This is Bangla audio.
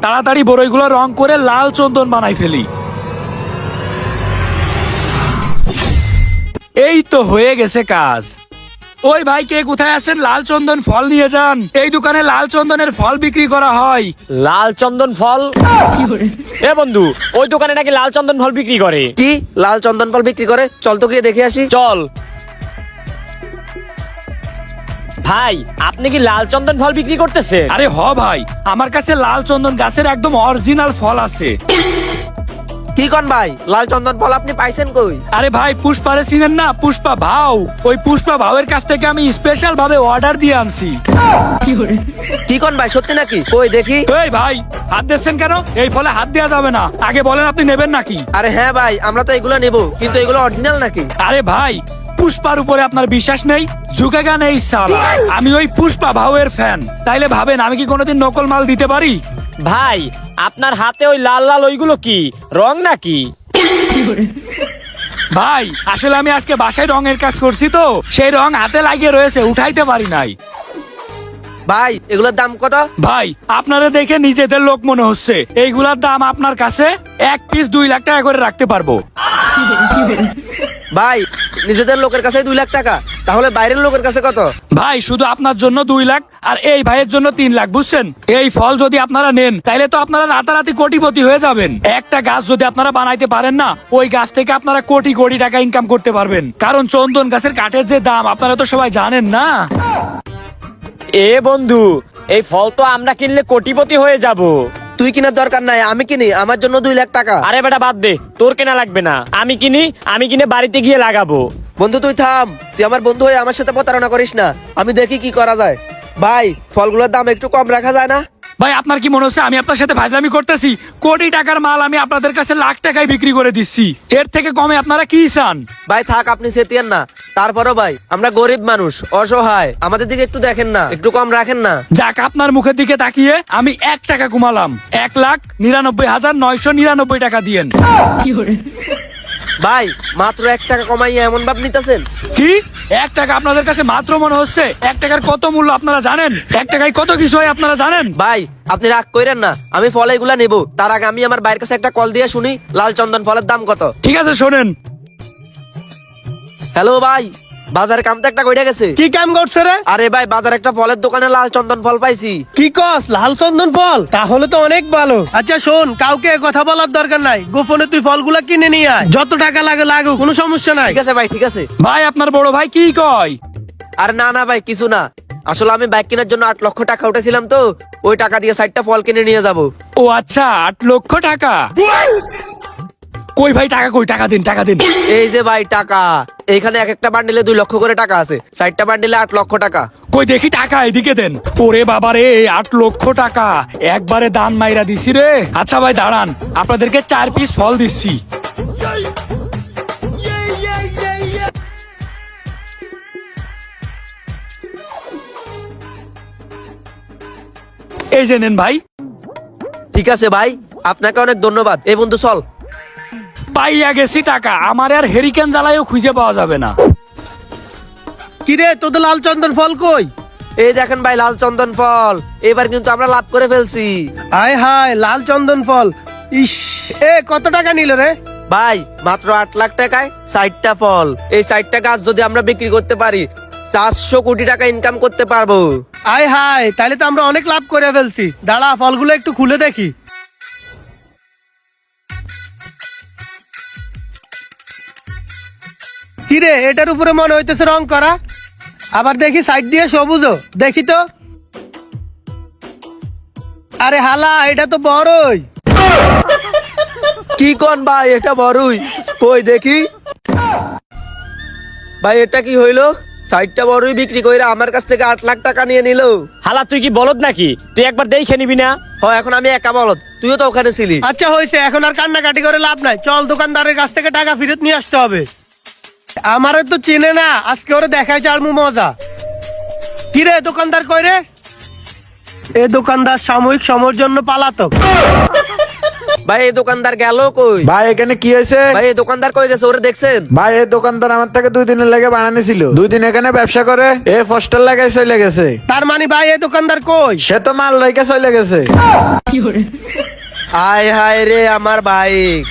তাড়াতাড়ি বড়ইগুলো রং করে লাল চন্দন বানাই ফেলি। এই তো হয়ে গেছে কাজ। ওই ভাই, কে কোথায় আছেন? লাল চন্দন ফল নিয়ে যান, এই দোকানে লাল চন্দনের ফল বিক্রি করা হয়। লাল চন্দন ফল? এ বন্ধু, ওই দোকানে নাকি লাল চন্দন ফল বিক্রি করে। কি লাল চন্দন ফল বিক্রি করে? চল তো গিয়ে দেখে আসি। চল। ভাই, আপনি কি লাল চন্দন ফল বিক্রি করতেছেন? আরে হ ভাই, আমার কাছে লাল চন্দন গাছের একদম অরিজিনাল ফল আছে। কি কন ভাই, লাল চন্দন ফল আপনি পাইছেন কই? আরে ভাই, পুষ্পারে চিনেন না? পুষ্পা ভাও, ওই পুষ্পা ভাওয়ের কাছ থেকে আমি স্পেশাল ভাবে অর্ডার দিয়ে আনছি। কি কন ভাই, সত্যি নাকি? কই দেখি। এই ভাই, হাত দিচ্ছেন কেন? এই ফলে হাত দেওয়া যাবে না। আগে বলেন আপনি নেবেন নাকি? আরে হ্যাঁ ভাই, আমরা তো এগুলো নেবো, কিন্তু এগুলো অরিজিনাল নাকি? আরে ভাই, পুষ্পার উপরে আপনার বিশ্বাস নেই? ঝুঁকেগা নেই সালা। আমি ওই পুষ্পা ভাওয়ের ফ্যান, তাইলে ভাবেন আমি কি কোনোদিন নকল মাল দিতে পারি? ভাই, আপনার হাতে ওই লাল লাল ওইগুলো কি রং নাকি? ভাই, আসলে আমি আজকে বাসায় রঙের কাজ করছি তো, সেই রং হাতে লাগিয়ে রয়েছে, উঠাইতে পারি নাই। ভাই এগুলোর দাম কত? ভাই, আপনারা দেখে নিজেদের লোক মনে হচ্ছে, এইগুলার দাম আপনার কাছে এক পিস 2 লাখ টাকা করে রাখতে পারবো। ভাই নিজেদের লোকের কাছে 2 লাখ টাকা, তাহলে বাইরের লোকের কাছে কত? ভাই, শুধু আপনার জন্য 2 লাখ আর এই ভাইয়ের জন্য 3 লাখ, বুঝছেন? এই ফল যদি আপনারা নেন, তাইলে তো আপনারা রাতারাতি কোটিপতি হয়ে যাবেন। একটা গাছ যদি আপনারা বানাইতে পারেন না, ওই গাছ থেকে আপনারা কোটি কোটি টাকা ইনকাম করতে পারবেন। কারণ চন্দন গাছের কাঠের যে দাম আপনারা তো সবাই জানেন না। এ বন্ধু, এই ফল তো আমরা কিনলে কোটিপতি হয়ে যাব। তুই কেনার দরকার নাই, আমি কিনি, আমার জন্য 2 লাখ টাকা। আরে বেটা বাদ দে, তোর কেনা লাগবে না, আমি কিনে বাড়িতে গিয়ে লাগাবো। বন্ধু তুই থাম, তুই আমার বন্ধু হয়ে আমার সাথে প্রতারণা করিস না। আমি দেখি কি করা যায়। ভাই ফলগুলোর দাম একটু কম রাখা যায় না? ভাই, আপনার কি মনে হচ্ছে আমি আপনার সাথে ফাজলামি করতেছি? কোটি টাকার মাল আমি আপনাদের কাছে লাখ টাকায় বিক্রি করে দিচ্ছি, এর থেকে কমে আপনারা কি চান? ভাই থাক, আপনি সেটিয়েন না। তারপরও ভাই, আমরা গরিব মানুষ, অসহায়, আমাদের দিকে একটু দেখেন না, একটু কম রাখেন না। যাক, আপনার মুখের দিকে তাকিয়ে আমি 1 টাকা কমালাম, 1,99,999 টাকা দিয়েন। ভাই মাত্র 1 টাকা কমাইয়া এমন ভাব নিতেছেন? কি 1 টাকা আপনাদের কাছে মাত্র মনে হচ্ছে? 1 টাকার কত মূল্য আপনারা জানেন? 1 টাকায় কত কিছু হয় আপনারা জানেন? ভাই আপনি রাগ করেন না, আমি ফল এগুলা নেবো, তার আগে আমি আমার ভাইয়ের কাছে একটা কল দিয়ে শুনি লাল চন্দন ফলের দাম কত। ঠিক আছে, শোনেন। হ্যালো ভাই, বাজারে কাম তো একটা কইরা গেছে। কি কাম করছে রে? আরে ভাই, বাজারে একটা ফলের দোকানে লাল চন্দন ফল পাইছি। কি কস, লাল চন্দন ফল? তাহলে তো অনেক ভালো। আচ্ছা শোন, কাউকে এ কথা বলার দরকার নাই, গোপনে তুই ফলগুলা কিনে নিয়ে আয়, যত টাকা লাগে লাগুক, কোনো সমস্যা নাই। ঠিক আছে ভাই, ঠিক আছে। ভাই, আপনার বড় ভাই কি কয়? আরে না না ভাই, কিছু না। আসলে আমি বাইক কেনার জন্য 8 লক্ষ টাকা উঠেছিলাম তো, ওই টাকা দিয়ে 60টা ফল কিনে নিয়ে যাব। ও আচ্ছা, 8 লক্ষ টাকা? কই ভাই, টাকা কই? টাকা দিন, টাকা দিন। এই যে ভাই টাকা, এইখানে এক একটা বান্ডিলে 2 লক্ষ করে টাকা আছে, 60টা বান্ডিলে 8 লক্ষ টাকা। কই দেখি টাকা, এদিকে দেন। ওরে বাবা রে, 8 লক্ষ টাকা একবারে দান মাইরা দিছি রে। আচ্ছা ভাই দাঁড়ান, আপনাদেরকে 4 পিস ফল দিচ্ছি। এই যে নেন ভাই। ঠিক আছে ভাই, আপনাকে অনেক ধন্যবাদ। এই বন্ধু চল। পাইয়া গেছি টাকা, আমার আর হেরিকেন জ্বালায়ও খুঁজে পাওয়া যাবে না। কি রে, তোদের লাল চন্দন ফল কই? এই দেখেন ভাই, লাল চন্দন ফল। এবার কিন্তু আমরা লাভ করে ফেলছি। আয় হায়, লাল চন্দন ফল। ইস, কত টাকা নিল রে? ভাই মাত্র 8 লাখ টাকায় 60টা ফল। এই 60টা গাছ যদি আমরা বিক্রি করতে পারি, 400 কোটি টাকা ইনকাম করতে পারবো। আয় হায়, তাহলে তো আমরা অনেক লাভ করে ফেলছি। দাঁড়া, ফলগুলো একটু খুলে দেখি। কি রে, এটার উপরে মনে হইতেছে রং করা, আবার দেখি সাইড দিয়ে সবুজও, দেখি তো। আরে হালা, এটা তো বড়ই। কি কোন ভাই, এটা বড়ই? কই দেখি। ভাই এটা কি হইলো? 60টা বড়ই বিক্রি কইরা আমার কাছ থেকে 8 লাখ টাকা নিয়ে নিল। হালা, তুই কি বলদ নাকি? তুই একবার দেখে নিবি না? এখন আমি একা বলদ, তুইও তো ওখানে ছিলি। আচ্ছা হয়েছে, এখন আর কান্নাকাটি করে লাভ নাই, চল দোকানদারের কাছ থেকে টাকা ফেরত নিয়ে আসতে হবে। আমারে তো চেনে না, আজকে ওরে দেখাই চালমু মজা। কি রে, দোকানদার কই রে? এ দোকানদার সাময়িক সময়ের জন্য পালাতক। ভাই এই দোকানদার গেল কই? ভাই এখানে কি হয়েছে? ভাই এই দোকানদার কই গেছে, ওরে দেখছেন? ভাই এই দোকানদার আমার থেকে 2 দিনের লেগে বানানি ছিল, 2 দিন এখানে ব্যবসা করে এ পোস্টার লাগাই চলে গেছে। তার মানে ভাই এই দোকানদার কই? সে তো মাল রেখে চলে গেছে। হায় হায় রে আমার বাইক।